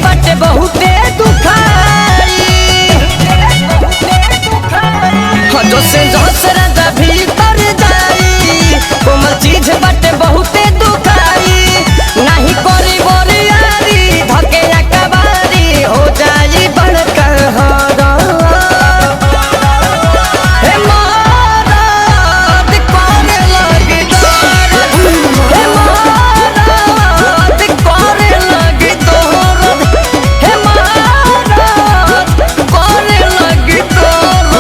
बाटे बहुते दुखाई। जो से राजा भीतर जाई कोमल चीज बाटे बहुते दुखाई। नहीं करी बोरियारी धके अकबारी हो जाई बड़का हरा। हे मरद करे लगी दर्द, हे मरद करे लगी दर्द, हे मरद करे लगी दर्द।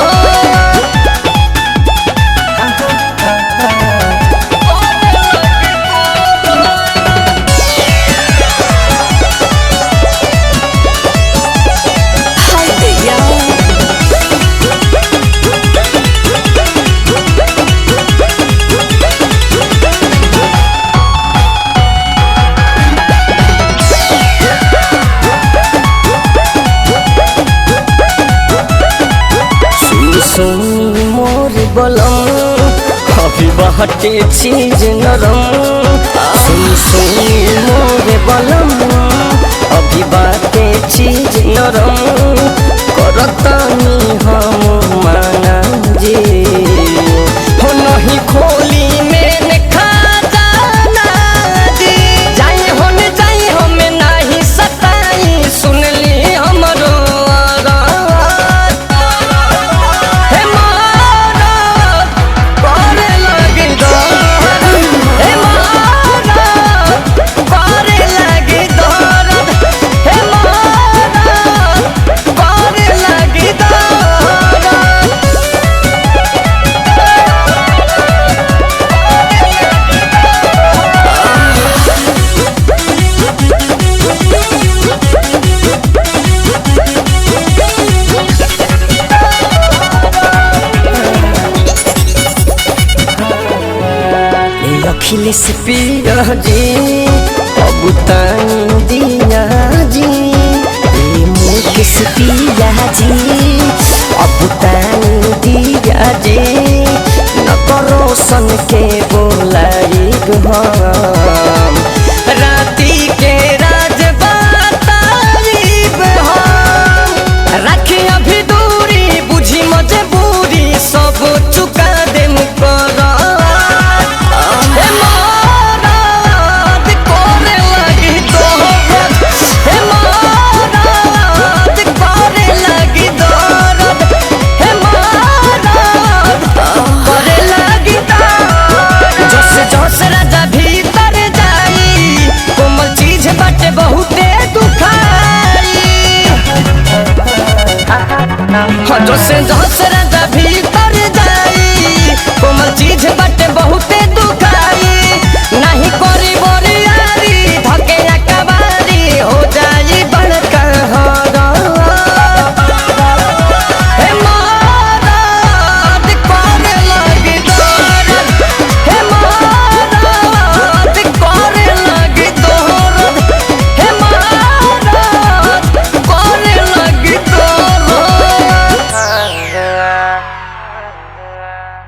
सुनी मोर बलम अभी बहटे चीज नरम। सुनी मोर बलम अभी बाटे चीज नरम। करतानी हम माना जी हो नहीं खोली में खा जाना जी। जाई होने जाई हमें नहीं सताई सुनली हमरो अखिलेश पिया जी अब दिया जी। मुकेश पिया जी अब दिया जी। न करो सन के बोलाई हम राती के राज बताइब हम। रखी अभी दूरी बुझी मजबूरी सब चुका दे मुकर। राजा भीतर जाई कोमल चीज बाटे बहुते दुखाई। जो से